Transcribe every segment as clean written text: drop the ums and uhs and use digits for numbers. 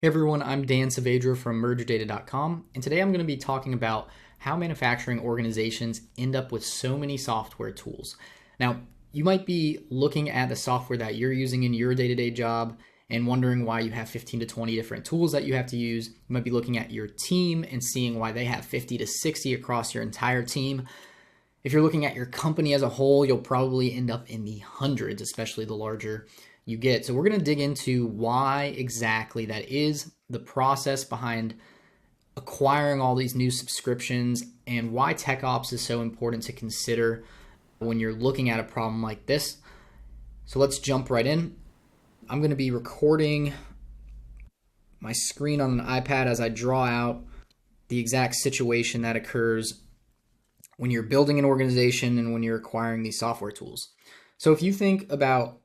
Hey everyone, I'm Dan Saavedra from MergerData.com, and today I'm going to be talking about how manufacturing organizations end up with so many software tools. Now, you might be looking at the software that you're using in your day-to-day job and wondering why you have 15 to 20 different tools that you have to use. You might be looking at your team and seeing why they have 50 to 60 across your entire team. If you're looking at your company as a whole, you'll probably end up in the hundreds, especially the larger you get. So we're going to dig into why exactly that is, the process behind acquiring all these new subscriptions, and why tech ops is so important to consider when you're looking at a problem like this. So let's jump right in. I'm going to be recording my screen on an iPad as I draw out the exact situation that occurs when you're building an organization and when you're acquiring these software tools. So if you think about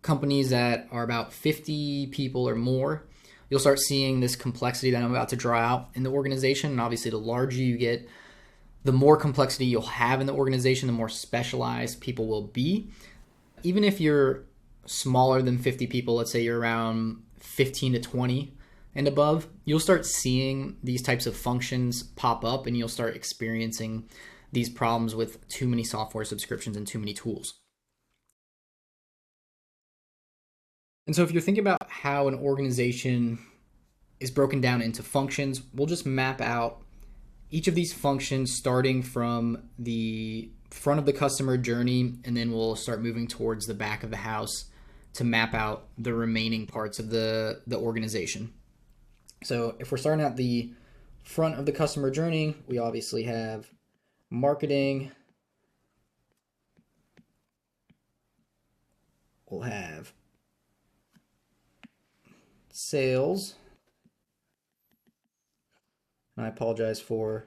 companies that are about 50 people or more, you'll start seeing this complexity that I'm about to draw out in the organization. And obviously, the larger you get, the more complexity you'll have in the organization, the more specialized people will be. Even if you're smaller than 50 people, let's say you're around 15 to 20 and above, you'll start seeing these types of functions pop up and you'll start experiencing these problems with too many software subscriptions and too many tools. And so if you're thinking about how an organization is broken down into functions, we'll just map out each of these functions starting from the front of the customer journey, and then we'll start moving towards the back of the house to map out the remaining parts of the organization. So if we're starting at the front of the customer journey, we obviously have marketing. We'll have sales. And I apologize for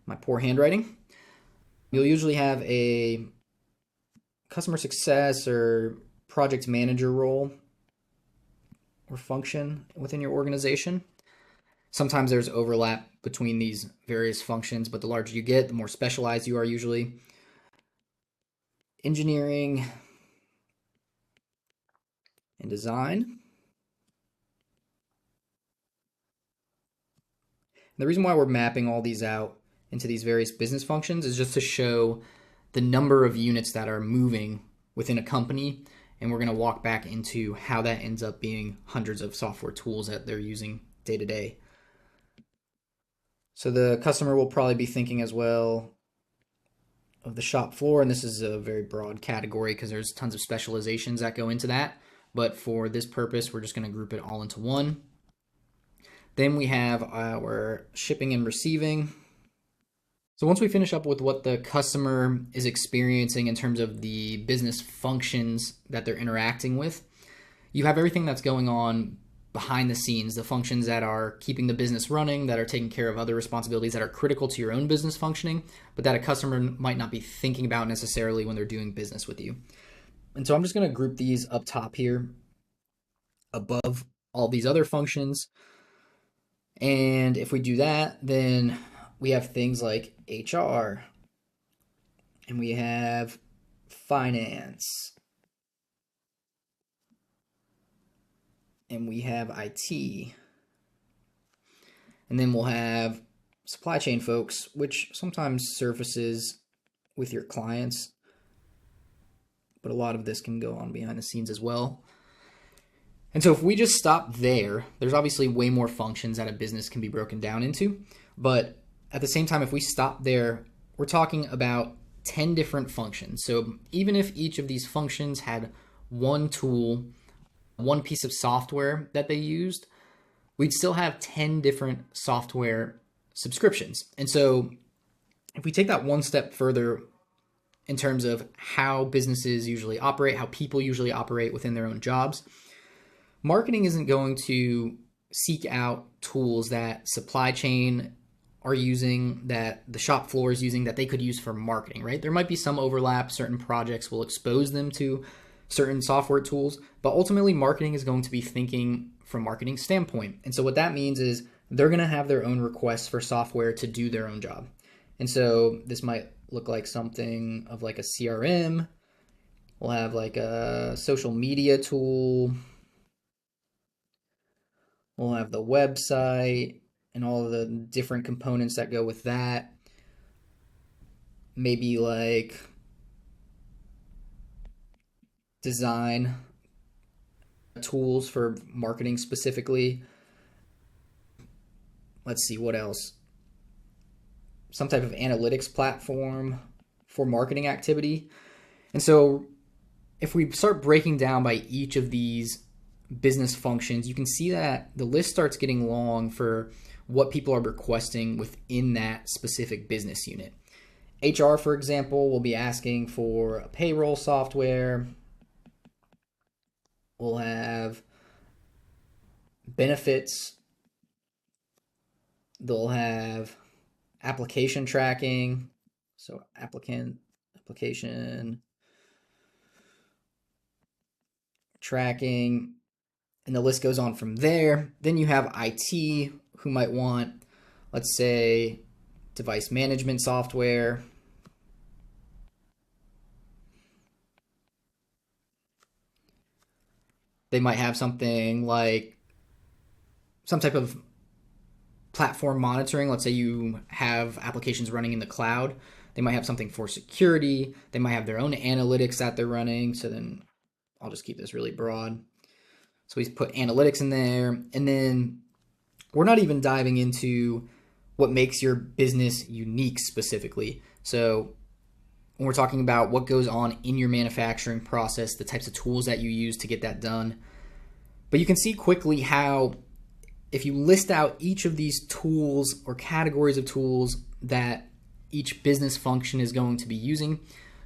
my poor handwriting. You'll usually have a customer success or project manager role or function within your organization. Sometimes there's overlap between these various functions, but the larger you get, the more specialized you are usually. Engineering and design. The reason why we're mapping all these out into these various business functions is just to show the number of units that are moving within a company, and we're going to walk back into how that ends up being hundreds of software tools that they're using day to day. So the customer will probably be thinking as well of the shop floor, and this is a very broad category because there's tons of specializations that go into that, but for this purpose, we're just going to group it all into one. Then we have our shipping and receiving. So once we finish up with what the customer is experiencing in terms of the business functions that they're interacting with, you have everything that's going on behind the scenes, the functions that are keeping the business running, that are taking care of other responsibilities that are critical to your own business functioning, but that a customer might not be thinking about necessarily when they're doing business with you. And so I'm just going to group these up top here above all these other functions. And if we do that, then we have things like HR, and we have finance, and we have IT, and then we'll have supply chain folks, which sometimes surfaces with your clients, but a lot of this can go on behind the scenes as well. And so if we just stop there, there's obviously way more functions that a business can be broken down into. But at the same time, if we stop there, we're talking about 10 different functions. So even if each of these functions had one tool, one piece of software that they used, we'd still have 10 different software subscriptions. And so if we take that one step further in terms of how businesses usually operate, how people usually operate within their own jobs, marketing isn't going to seek out tools that supply chain are using, that the shop floor is using, that they could use for marketing, right? There might be some overlap. Certain projects will expose them to certain software tools, but ultimately marketing is going to be thinking from marketing standpoint. And so what that means is they're going to have their own requests for software to do their own job. And so this might look like something of like a CRM. We'll have like a social media tool. We'll have the website and all the different components that go with that. Maybe like design tools for marketing specifically. Let's see what else. Some type of analytics platform for marketing activity. And so if we start breaking down by each of these business functions, you can see that the list starts getting long for what people are requesting within that specific business unit. HR, for example, will be asking for a payroll software. We'll have benefits. They'll have application tracking. So application tracking, and the list goes on from there. Then you have IT, who might want, let's say, device management software. They might have something like some type of platform monitoring. Let's say you have applications running in the cloud. They might have something for security. They might have their own analytics that they're running. So then I'll just keep this really broad. So we put analytics in there. And then we're not even diving into what makes your business unique specifically. So when we're talking about what goes on in your manufacturing process, the types of tools that you use to get that done. But you can see quickly how if you list out each of these tools or categories of tools that each business function is going to be using,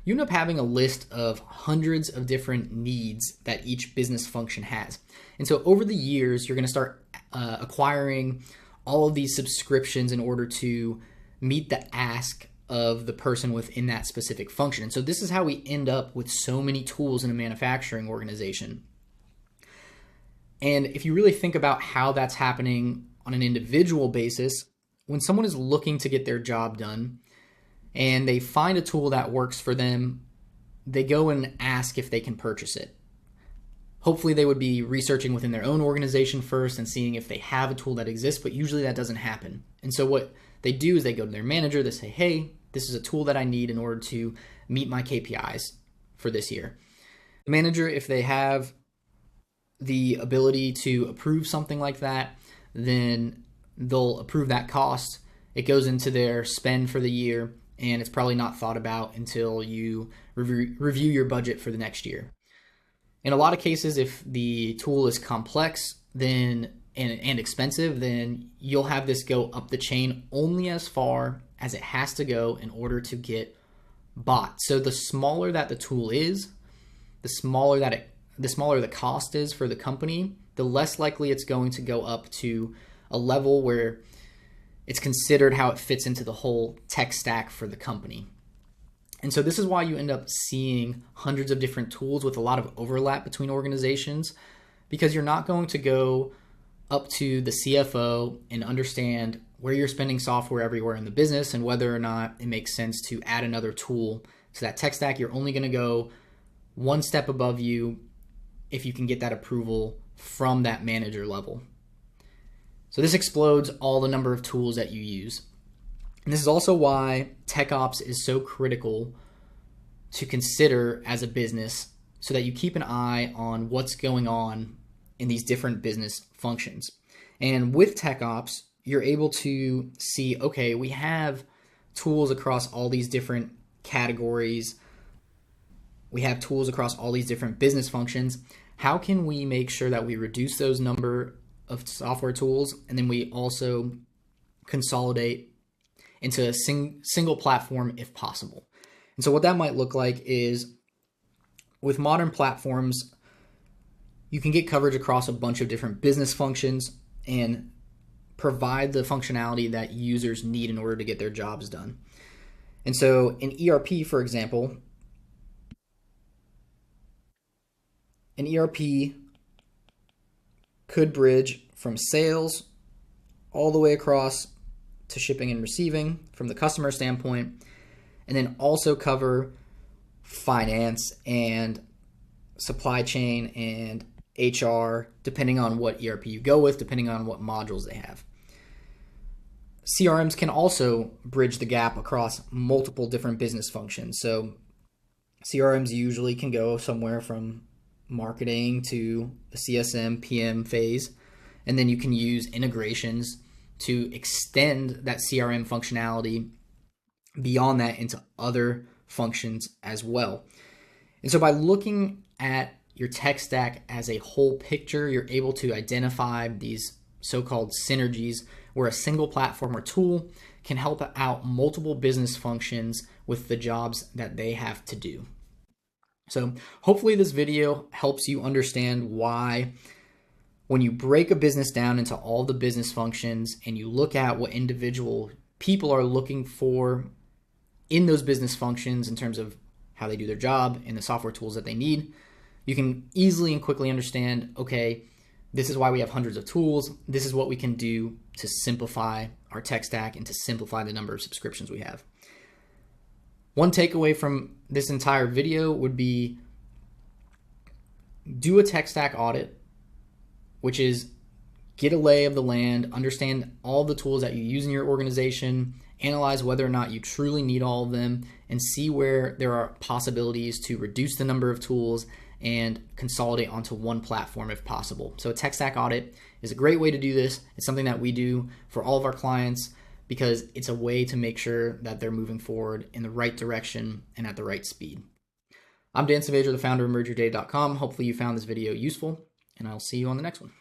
you end up having a list of hundreds of different needs that each business function has. And so over the years, you're going to start acquiring all of these subscriptions in order to meet the ask of the person within that specific function. And so this is how we end up with so many tools in a manufacturing organization. And if you really think about how that's happening on an individual basis, when someone is looking to get their job done and they find a tool that works for them, they go and ask if they can purchase it. Hopefully they would be researching within their own organization first and seeing if they have a tool that exists, but usually that doesn't happen. And so what they do is they go to their manager, they say, hey, this is a tool that I need in order to meet my KPIs for this year. The manager, if they have the ability to approve something like that, then they'll approve that cost. It goes into their spend for the year, and it's probably not thought about until you review your budget for the next year. In a lot of cases, if the tool is complex then and expensive, then you'll have this go up the chain only as far as it has to go in order to get bought. So the smaller that the tool is, the smaller the cost is for the company, the less likely it's going to go up to a level where it's considered how it fits into the whole tech stack for the company. And so this is why you end up seeing hundreds of different tools with a lot of overlap between organizations, because you're not going to go up to the CFO and understand where you're spending software everywhere in the business and whether or not it makes sense to add another tool to that tech stack. You're only going to go one step above you if you can get that approval from that manager level. So this explodes all the number of tools that you use. And this is also why tech ops is so critical to consider as a business, so that you keep an eye on what's going on in these different business functions. And with tech ops, you're able to see, okay, we have tools across all these different categories. We have tools across all these different business functions. How can we make sure that we reduce those number of software tools, and then we also consolidate into a single platform if possible? And so what that might look like is, with modern platforms, you can get coverage across a bunch of different business functions and provide the functionality that users need in order to get their jobs done. And so in ERP, for example, an ERP could bridge from sales all the way across to shipping and receiving from the customer standpoint, and then also cover finance and supply chain and HR, depending on what ERP you go with, depending on what modules they have. CRMs can also bridge the gap across multiple different business functions. So CRMs usually can go somewhere from marketing to the CSM, PM phase, and then you can use integrations to extend that CRM functionality beyond that into other functions as well. And so by looking at your tech stack as a whole picture, you're able to identify these so-called synergies where a single platform or tool can help out multiple business functions with the jobs that they have to do. So hopefully this video helps you understand why when you break a business down into all the business functions and you look at what individual people are looking for in those business functions in terms of how they do their job and the software tools that they need, you can easily and quickly understand, okay, this is why we have hundreds of tools. This is what we can do to simplify our tech stack and to simplify the number of subscriptions we have. One takeaway from this entire video would be do a tech stack audit, which is get a lay of the land, understand all the tools that you use in your organization, analyze whether or not you truly need all of them, and see where there are possibilities to reduce the number of tools and consolidate onto one platform if possible. So a tech stack audit is a great way to do this. It's something that we do for all of our clients because it's a way to make sure that they're moving forward in the right direction and at the right speed. I'm Dan Saavedra, the founder of MergerData.com. Hopefully you found this video useful, and I'll see you on the next one.